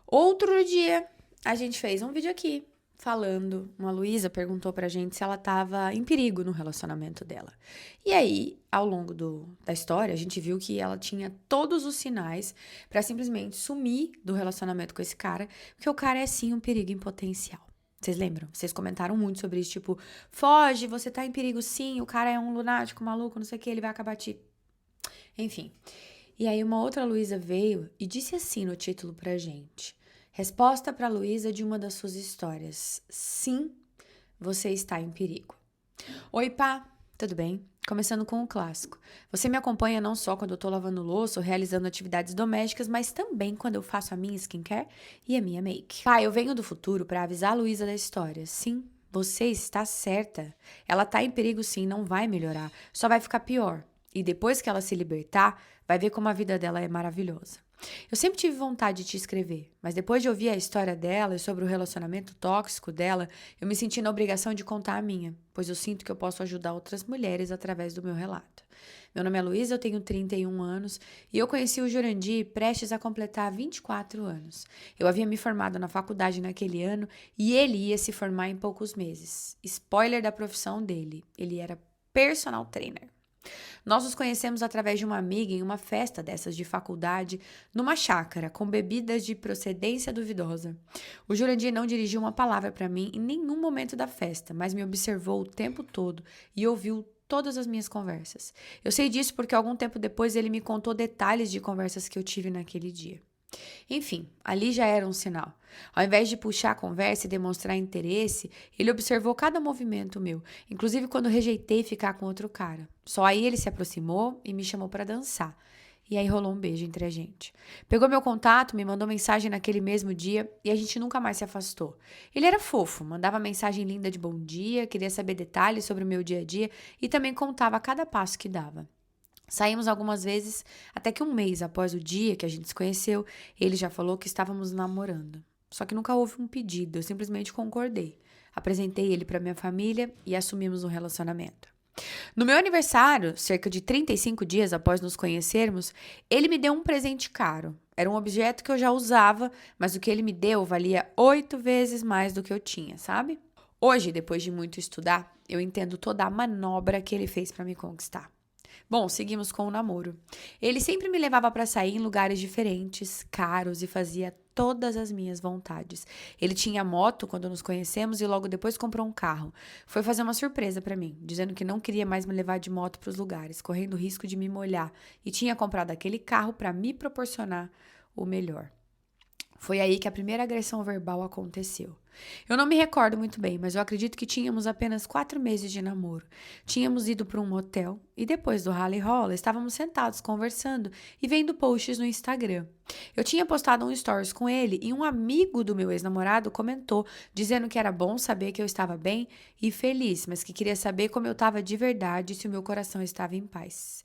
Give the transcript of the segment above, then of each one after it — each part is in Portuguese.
Outro dia, a gente fez um vídeo aqui falando. Uma Luísa perguntou pra gente se ela tava em perigo no relacionamento dela. E aí, ao longo da história, a gente viu que ela tinha todos os sinais pra simplesmente sumir do relacionamento com esse cara, porque o cara é sim um perigo em potencial. Vocês lembram? Vocês comentaram muito sobre isso, tipo, foge, você tá em perigo sim, o cara é um lunático, maluco, não sei o que, ele vai acabar te. Enfim. E aí uma outra Luísa veio e disse assim no título pra gente: Resposta pra Luísa de uma das suas histórias. Sim, você está em perigo. Oi, pá, tudo bem? Começando com o clássico. Você me acompanha não só quando eu tô lavando louça ou realizando atividades domésticas, mas também quando eu faço a minha skincare e a minha make. Pá, eu venho do futuro pra avisar a Luísa da história. Sim, você está certa. Ela tá em perigo sim, não vai melhorar, só vai ficar pior. E depois que ela se libertar, vai ver como a vida dela é maravilhosa. Eu sempre tive vontade de te escrever, mas depois de ouvir a história dela e sobre o relacionamento tóxico dela, eu me senti na obrigação de contar a minha, pois eu sinto que eu posso ajudar outras mulheres através do meu relato. Meu nome é Luísa, eu tenho 31 anos e eu conheci o Jurandir prestes a completar 24 anos. Eu havia me formado na faculdade naquele ano e ele ia se formar em poucos meses. Spoiler da profissão dele, ele era personal trainer. Nós nos conhecemos através de uma amiga em uma festa dessas de faculdade, numa chácara, com bebidas de procedência duvidosa. O Jurandir não dirigiu uma palavra para mim em nenhum momento da festa, mas me observou o tempo todo e ouviu todas as minhas conversas. Eu sei disso porque algum tempo depois ele me contou detalhes de conversas que eu tive naquele dia. Enfim, ali já era um sinal. Ao invés de puxar a conversa e demonstrar interesse, ele observou cada movimento meu, inclusive quando rejeitei ficar com outro cara. Só aí ele se aproximou e me chamou para dançar. E aí rolou um beijo entre a gente. Pegou meu contato, me mandou mensagem naquele mesmo dia e a gente nunca mais se afastou. Ele era fofo, mandava mensagem linda de bom dia, queria saber detalhes sobre o meu dia a dia e também contava cada passo que dava. Saímos algumas vezes, até que um mês após o dia que a gente se conheceu, ele já falou que estávamos namorando. Só que nunca houve um pedido, eu simplesmente concordei. Apresentei ele para minha família e assumimos um relacionamento. No meu aniversário, cerca de 35 dias após nos conhecermos, ele me deu um presente caro. Era um objeto que eu já usava, mas o que ele me deu valia 8 vezes mais do que eu tinha, sabe? Hoje, depois de muito estudar, eu entendo toda a manobra que ele fez para me conquistar. Bom, seguimos com o namoro. Ele sempre me levava para sair em lugares diferentes, caros e fazia todas as minhas vontades. Ele tinha moto quando nos conhecemos e logo depois comprou um carro. Foi fazer uma surpresa para mim, dizendo que não queria mais me levar de moto para os lugares, correndo o risco de me molhar, e tinha comprado aquele carro para me proporcionar o melhor. Foi aí que a primeira agressão verbal aconteceu. Eu não me recordo muito bem, mas eu acredito que tínhamos apenas 4 meses de namoro. Tínhamos ido para um motel e depois do rally rola estávamos sentados conversando e vendo posts no Instagram. Eu tinha postado um stories com ele e um amigo do meu ex-namorado comentou, dizendo que era bom saber que eu estava bem e feliz, mas que queria saber como eu estava de verdade e se o meu coração estava em paz.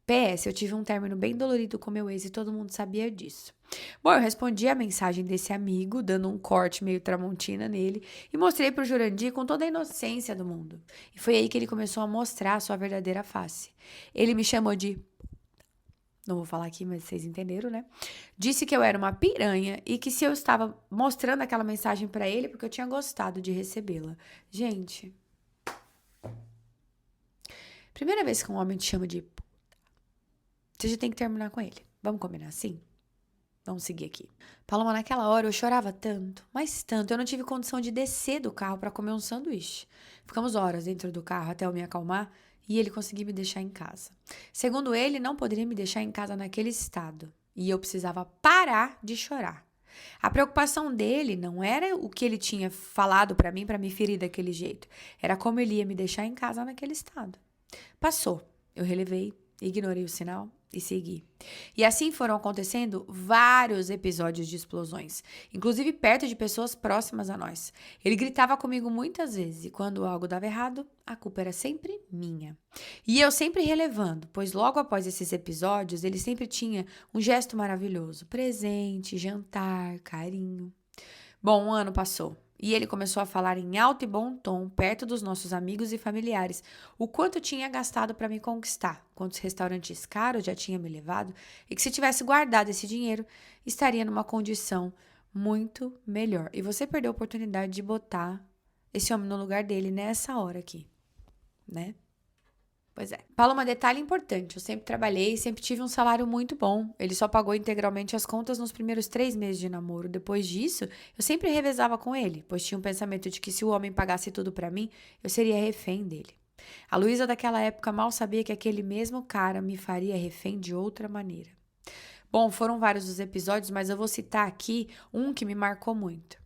PS, eu tive um término bem dolorido com meu ex e todo mundo sabia disso. Bom, eu respondi a mensagem desse amigo, dando um corte meio tramontina nele, e mostrei pro Jurandir com toda a inocência do mundo. E foi aí que ele começou a mostrar a sua verdadeira face. Ele me chamou de. Não vou falar aqui, mas vocês entenderam, né? Disse que eu era uma piranha e que se eu estava mostrando aquela mensagem pra ele porque eu tinha gostado de recebê-la. Gente, primeira vez que um homem te chama de. Você já tem que terminar com ele. Vamos combinar assim? Vamos seguir aqui. Paloma, naquela hora eu chorava tanto, mas tanto, eu não tive condição de descer do carro para comer um sanduíche. Ficamos horas dentro do carro até eu me acalmar e ele conseguir me deixar em casa. Segundo ele, não poderia me deixar em casa naquele estado e eu precisava parar de chorar. A preocupação dele não era o que ele tinha falado para me ferir daquele jeito, era como ele ia me deixar em casa naquele estado. Passou, eu relevei, ignorei o sinal e segui. E assim foram acontecendo vários episódios de explosões, inclusive perto de pessoas próximas a nós. Ele gritava comigo muitas vezes e quando algo dava errado, a culpa era sempre minha. E eu sempre relevando, pois logo após esses episódios, ele sempre tinha um gesto maravilhoso, presente, jantar, carinho. Bom, um ano passou. E ele começou a falar em alto e bom tom, perto dos nossos amigos e familiares, o quanto tinha gastado para me conquistar, quantos restaurantes caros já tinha me levado e que se tivesse guardado esse dinheiro, estaria numa condição muito melhor. E você perdeu a oportunidade de botar esse homem no lugar dele nessa hora aqui, né? Pois é. Paloma, detalhe importante. Eu sempre trabalhei, sempre tive um salário muito bom. Ele só pagou integralmente as contas nos primeiros 3 meses de namoro. Depois disso, eu sempre revezava com ele, pois tinha um pensamento de que se o homem pagasse tudo pra mim, eu seria refém dele. A Luísa daquela época mal sabia que aquele mesmo cara me faria refém de outra maneira. Bom, foram vários os episódios, mas eu vou citar aqui um que me marcou muito.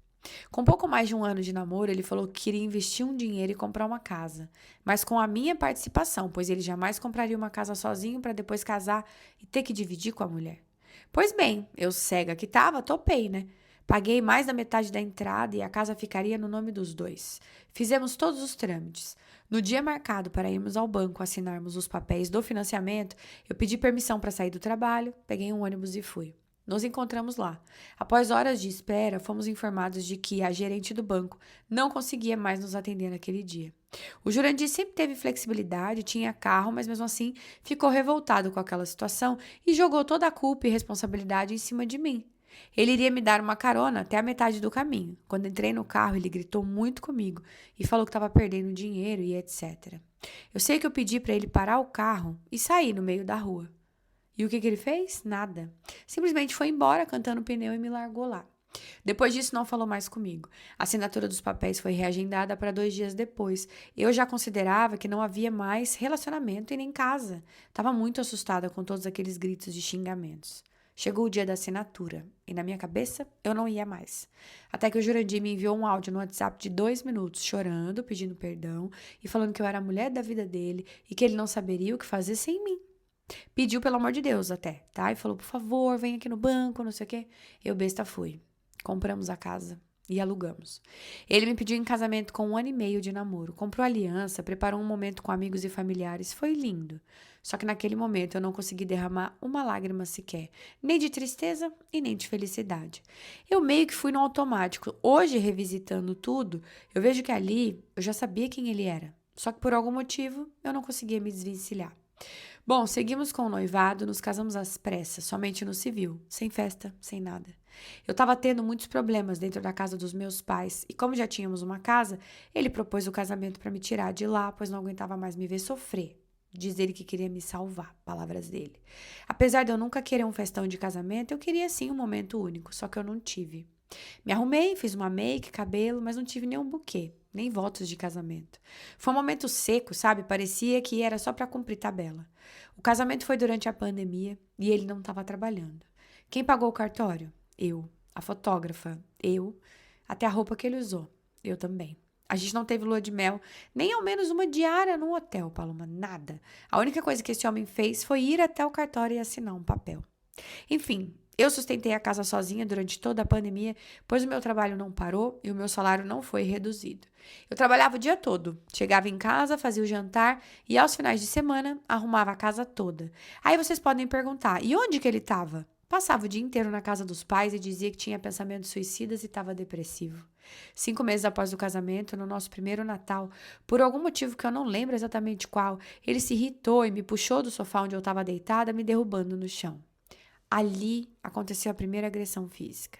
Com pouco mais de 1 ano de namoro, ele falou que queria investir um dinheiro e comprar uma casa, mas com a minha participação, pois ele jamais compraria uma casa sozinho para depois casar e ter que dividir com a mulher. Pois bem, eu cega que tava, topei, né? Paguei mais da metade da entrada e a casa ficaria no nome dos dois. Fizemos todos os trâmites. No dia marcado para irmos ao banco assinarmos os papéis do financiamento, eu pedi permissão para sair do trabalho, peguei um ônibus e fui. Nos encontramos lá. Após horas de espera, fomos informados de que a gerente do banco não conseguia mais nos atender naquele dia. O Jurandir sempre teve flexibilidade, tinha carro, mas mesmo assim ficou revoltado com aquela situação e jogou toda a culpa e responsabilidade em cima de mim. Ele iria me dar uma carona até a metade do caminho. Quando entrei no carro, ele gritou muito comigo e falou que estava perdendo dinheiro e etc. Eu sei que eu pedi para ele parar o carro e sair no meio da rua. E o que ele fez? Nada. Simplesmente foi embora cantando pneu e me largou lá. Depois disso, não falou mais comigo. A assinatura dos papéis foi reagendada para 2 dias depois. Eu já considerava que não havia mais relacionamento e nem casa. Estava muito assustada com todos aqueles gritos de xingamentos. Chegou o dia da assinatura e na minha cabeça eu não ia mais. Até que o Jurandir me enviou um áudio no WhatsApp de 2 minutos, chorando, pedindo perdão e falando que eu era a mulher da vida dele e que ele não saberia o que fazer sem mim. Pediu, pelo amor de Deus, até, tá? E falou, por favor, vem aqui no banco, não sei o quê. Eu, besta, fui. Compramos a casa e alugamos. Ele me pediu em casamento com 1 ano e meio de namoro. Comprou aliança, preparou um momento com amigos e familiares. Foi lindo. Só que naquele momento eu não consegui derramar uma lágrima sequer. Nem de tristeza e nem de felicidade. Eu meio que fui no automático. Hoje, revisitando tudo, eu vejo que ali eu já sabia quem ele era. Só que por algum motivo eu não conseguia me desvencilhar. Bom, seguimos com o noivado, nos casamos às pressas, somente no civil, sem festa, sem nada. Eu estava tendo muitos problemas dentro da casa dos meus pais e como já tínhamos uma casa, ele propôs o casamento para me tirar de lá, pois não aguentava mais me ver sofrer. Diz ele que queria me salvar, palavras dele. Apesar de eu nunca querer um festão de casamento, eu queria sim um momento único, só que eu não tive. Me arrumei, fiz uma make, cabelo, mas não tive nenhum buquê, nem votos de casamento. Foi um momento seco, sabe? Parecia que era só para cumprir tabela. O casamento foi durante a pandemia e ele não estava trabalhando. Quem pagou o cartório? Eu. A fotógrafa? Eu. Até a roupa que ele usou? Eu também. A gente não teve lua de mel, nem ao menos uma diária no hotel, Paloma, nada. A única coisa que esse homem fez foi ir até o cartório e assinar um papel. Enfim, eu sustentei a casa sozinha durante toda a pandemia, pois o meu trabalho não parou e o meu salário não foi reduzido. Eu trabalhava o dia todo, chegava em casa, fazia o jantar e aos finais de semana arrumava a casa toda. Aí vocês podem perguntar, e onde que ele estava? Passava o dia inteiro na casa dos pais e dizia que tinha pensamentos suicidas e estava depressivo. 5 meses após o casamento, no nosso primeiro Natal, por algum motivo que eu não lembro exatamente qual, ele se irritou e me puxou do sofá onde eu estava deitada, me derrubando no chão. Ali aconteceu a primeira agressão física.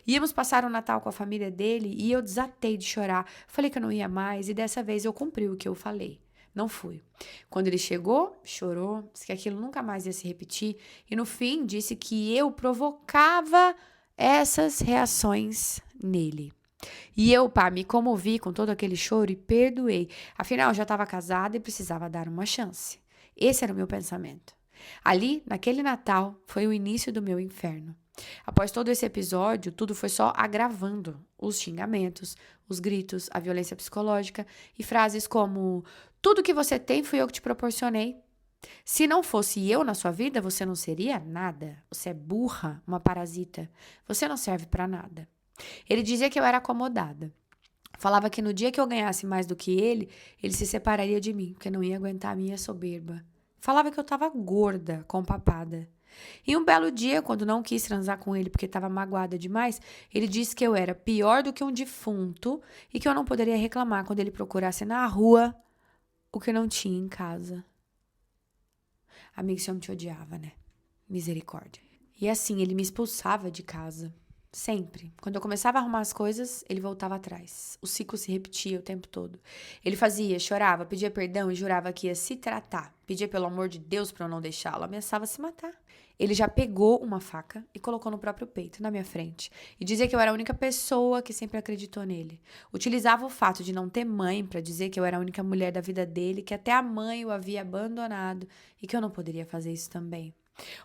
Íamos passar o Natal com a família dele e eu desatei de chorar. Falei que eu não ia mais e dessa vez eu cumpri o que eu falei. Não fui. Quando ele chegou, chorou, disse que aquilo nunca mais ia se repetir e no fim disse que eu provocava essas reações nele. E eu, pá, me comovi com todo aquele choro e perdoei. Afinal, eu já estava casada e precisava dar uma chance. Esse era o meu pensamento. Ali, naquele Natal, foi o início do meu inferno. Após todo esse episódio, tudo foi só agravando. Os xingamentos, os gritos, a violência psicológica e frases como: tudo que você tem fui eu que te proporcionei. Se não fosse eu na sua vida, você não seria nada. Você é burra, uma parasita. Você não serve pra nada. Ele dizia que eu era acomodada. Falava que no dia que eu ganhasse mais do que ele se separaria de mim, porque não ia aguentar a minha soberba. Falava que eu estava gorda, compapada. E um belo dia, quando não quis transar com ele porque estava magoada demais, ele disse que eu era pior do que um defunto e que eu não poderia reclamar quando ele procurasse na rua o que não tinha em casa. Amigo, esse homem te odiava, né? Misericórdia. E assim, ele me expulsava de casa. Sempre. Quando eu começava a arrumar as coisas, ele voltava atrás. O ciclo se repetia o tempo todo. Ele fazia, chorava, pedia perdão e jurava que ia se tratar. Pedia pelo amor de Deus pra eu não deixá-lo. Ameaçava se matar. Ele já pegou uma faca e colocou no próprio peito, na minha frente. E dizia que eu era a única pessoa que sempre acreditou nele. Utilizava o fato de não ter mãe pra dizer que eu era a única mulher da vida dele, que até a mãe o havia abandonado e que eu não poderia fazer isso também.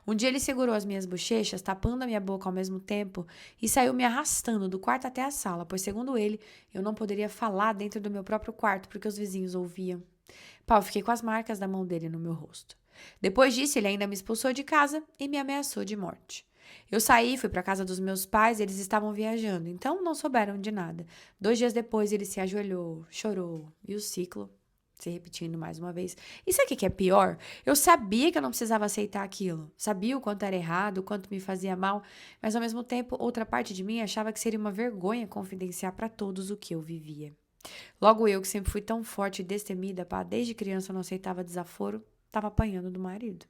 Um dia ele segurou as minhas bochechas, tapando a minha boca ao mesmo tempo, e saiu me arrastando do quarto até a sala, pois, segundo ele, eu não poderia falar dentro do meu próprio quarto porque os vizinhos ouviam. Pau, eu fiquei com as marcas da mão dele no meu rosto. Depois disso, ele ainda me expulsou de casa e me ameaçou de morte. Eu saí, fui para casa dos meus pais, eles estavam viajando, então não souberam de nada. 2 dias depois, ele se ajoelhou, chorou, e o ciclo se repetindo mais uma vez. E sabe o que é pior? Eu sabia que eu não precisava aceitar aquilo. Sabia o quanto era errado, o quanto me fazia mal, mas ao mesmo tempo, outra parte de mim achava que seria uma vergonha confidenciar para todos o que eu vivia. Logo eu, que sempre fui tão forte e destemida, pá, desde criança eu não aceitava desaforo, estava apanhando do marido.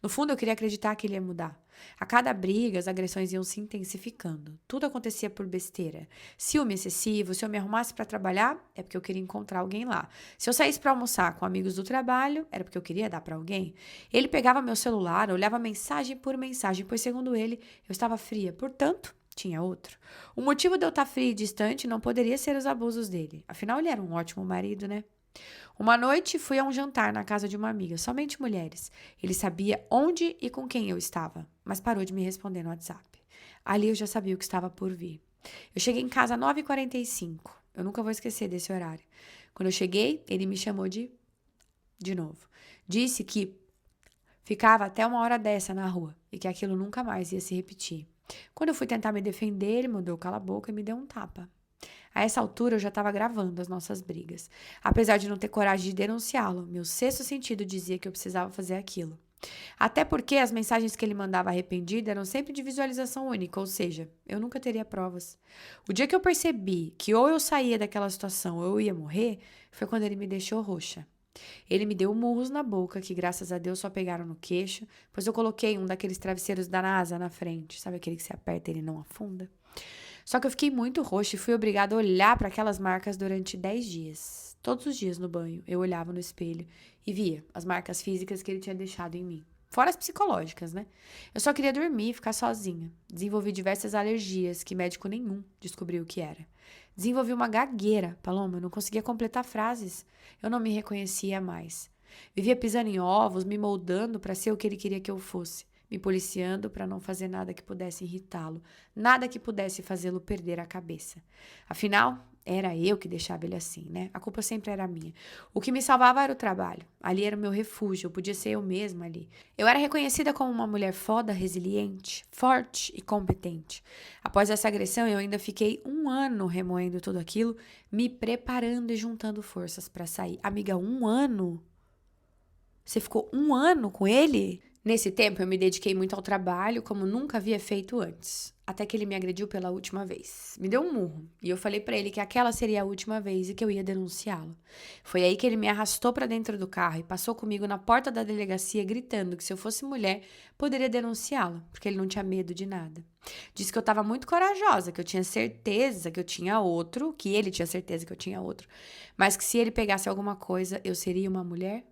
No fundo, eu queria acreditar que ele ia mudar. A cada briga, as agressões iam se intensificando. Tudo acontecia por besteira. Ciúme excessivo, se eu me arrumasse para trabalhar, é porque eu queria encontrar alguém lá. Se eu saísse para almoçar com amigos do trabalho, era porque eu queria dar para alguém. Ele pegava meu celular, olhava mensagem por mensagem, pois, segundo ele, eu estava fria. Portanto, tinha outro. O motivo de eu estar fria e distante não poderia ser os abusos dele. Afinal, ele era um ótimo marido, né? Uma noite fui a um jantar na casa de uma amiga, somente mulheres. Ele sabia onde e com quem eu estava, mas parou de me responder no WhatsApp. Ali eu já sabia o que estava por vir. Eu cheguei em casa às 9h45. Eu nunca vou esquecer desse horário. Quando eu cheguei, ele me chamou de novo. Disse que ficava até uma hora dessa na rua e que aquilo nunca mais ia se repetir. Quando eu fui tentar me defender, ele mandou cala a boca e me deu um tapa. A essa altura eu já estava gravando as nossas brigas. Apesar de não ter coragem de denunciá-lo, meu sexto sentido dizia que eu precisava fazer aquilo. Até porque as mensagens que ele mandava arrependida eram sempre de visualização única, ou seja, eu nunca teria provas. O dia que eu percebi que ou eu saía daquela situação ou eu ia morrer, foi quando ele me deixou roxa. Ele me deu murros na boca, que graças a Deus só pegaram no queixo, pois eu coloquei um daqueles travesseiros da NASA na frente, sabe aquele que se aperta e ele não afunda? Só que eu fiquei muito roxa e fui obrigada a olhar para aquelas marcas durante 10 dias. Todos os dias no banho, eu olhava no espelho e via as marcas físicas que ele tinha deixado em mim. Fora as psicológicas, né? Eu só queria dormir e ficar sozinha. Desenvolvi diversas alergias que médico nenhum descobriu o que era. Desenvolvi uma gagueira, Paloma, eu não conseguia completar frases. Eu não me reconhecia mais. Vivia pisando em ovos, me moldando para ser o que ele queria que eu fosse, me policiando para não fazer nada que pudesse irritá-lo, nada que pudesse fazê-lo perder a cabeça. Afinal, era eu que deixava ele assim, né? A culpa sempre era minha. O que me salvava era o trabalho. Ali era o meu refúgio, eu podia ser eu mesma ali. Eu era reconhecida como uma mulher foda, resiliente, forte e competente. Após essa agressão, eu ainda fiquei 1 ano remoendo tudo aquilo, me preparando e juntando forças para sair. Amiga, 1 ano? Você ficou 1 ano com ele? Nesse tempo, eu me dediquei muito ao trabalho, como nunca havia feito antes. Até que ele me agrediu pela última vez. Me deu um murro. E eu falei pra ele que aquela seria a última vez e que eu ia denunciá-lo. Foi aí que ele me arrastou pra dentro do carro e passou comigo na porta da delegacia, gritando que se eu fosse mulher, poderia denunciá-lo, porque ele não tinha medo de nada. Disse que eu tava muito corajosa, que eu tinha certeza que eu tinha outro, que ele tinha certeza que eu tinha outro, mas que se ele pegasse alguma coisa, eu seria uma mulher.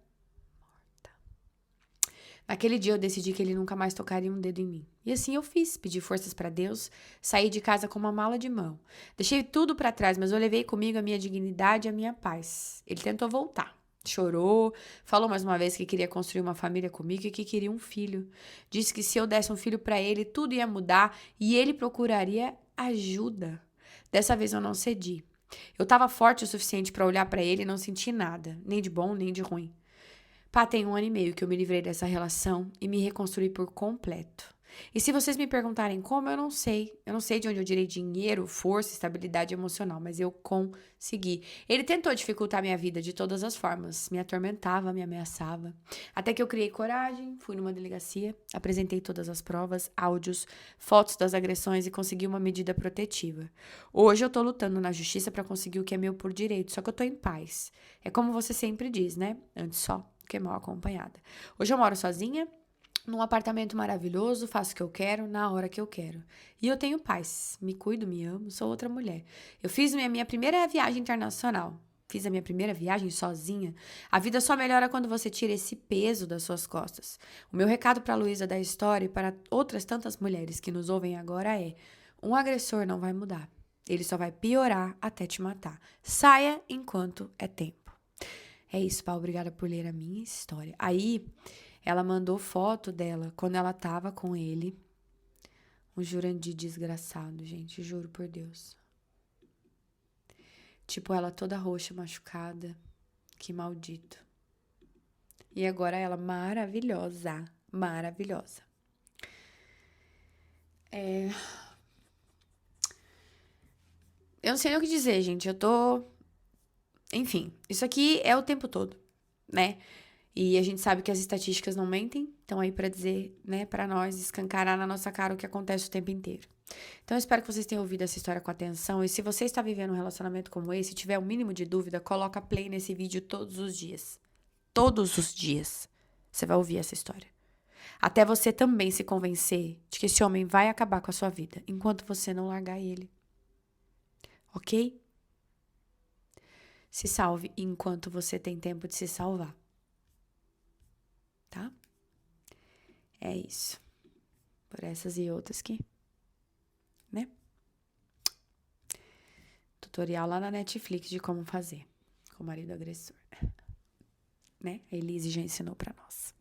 Naquele dia eu decidi que ele nunca mais tocaria um dedo em mim. E assim eu fiz, pedi forças para Deus, saí de casa com uma mala de mão. Deixei tudo para trás, mas eu levei comigo a minha dignidade e a minha paz. Ele tentou voltar. Chorou, falou mais uma vez que queria construir uma família comigo e que queria um filho. Disse que se eu desse um filho para ele, tudo ia mudar e ele procuraria ajuda. Dessa vez eu não cedi. Eu estava forte o suficiente para olhar para ele e não sentir nada, nem de bom nem de ruim. Pá, tem 1 ano e meio que eu me livrei dessa relação e me reconstruí por completo. E se vocês me perguntarem como, eu não sei. Eu não sei de onde eu tirei dinheiro, força, estabilidade emocional, mas eu consegui. Ele tentou dificultar minha vida de todas as formas. Me atormentava, me ameaçava. Até que eu criei coragem, fui numa delegacia, apresentei todas as provas, áudios, fotos das agressões e consegui uma medida protetiva. Hoje eu tô lutando na justiça pra conseguir o que é meu por direito, só que eu tô em paz. É como você sempre diz, né? Antes só que mal acompanhada. Hoje eu moro sozinha, num apartamento maravilhoso, faço o que eu quero, na hora que eu quero. E eu tenho paz, me cuido, me amo, sou outra mulher. Eu fiz minha primeira viagem internacional. Fiz a minha primeira viagem sozinha. A vida só melhora quando você tira esse peso das suas costas. O meu recado para a Luísa da história e para outras tantas mulheres que nos ouvem agora é: um agressor não vai mudar. Ele só vai piorar até te matar. Saia enquanto é tempo. É isso, Paulo. Obrigada por ler a minha história. Aí, ela mandou foto dela quando ela tava com ele. Um Jurandir desgraçado, gente. Juro por Deus. Tipo, ela toda roxa, machucada. Que maldito. E agora ela maravilhosa. Maravilhosa. Eu não sei nem o que dizer, gente. Eu tô... Enfim, isso aqui é o tempo todo, né? E a gente sabe que as estatísticas não mentem, estão aí pra dizer, né, pra nós, escancarar na nossa cara o que acontece o tempo inteiro. Então, eu espero que vocês tenham ouvido essa história com atenção. E se você está vivendo um relacionamento como esse, e tiver o mínimo de dúvida, coloca play nesse vídeo todos os dias. Todos os dias. Você vai ouvir essa história. Até você também se convencer de que esse homem vai acabar com a sua vida, enquanto você não largar ele. Ok? Se salve enquanto você tem tempo de se salvar. Tá? É isso. Por essas e outras que, né? Tutorial lá na Netflix de como fazer com o marido agressor. Né? A Elise já ensinou pra nós.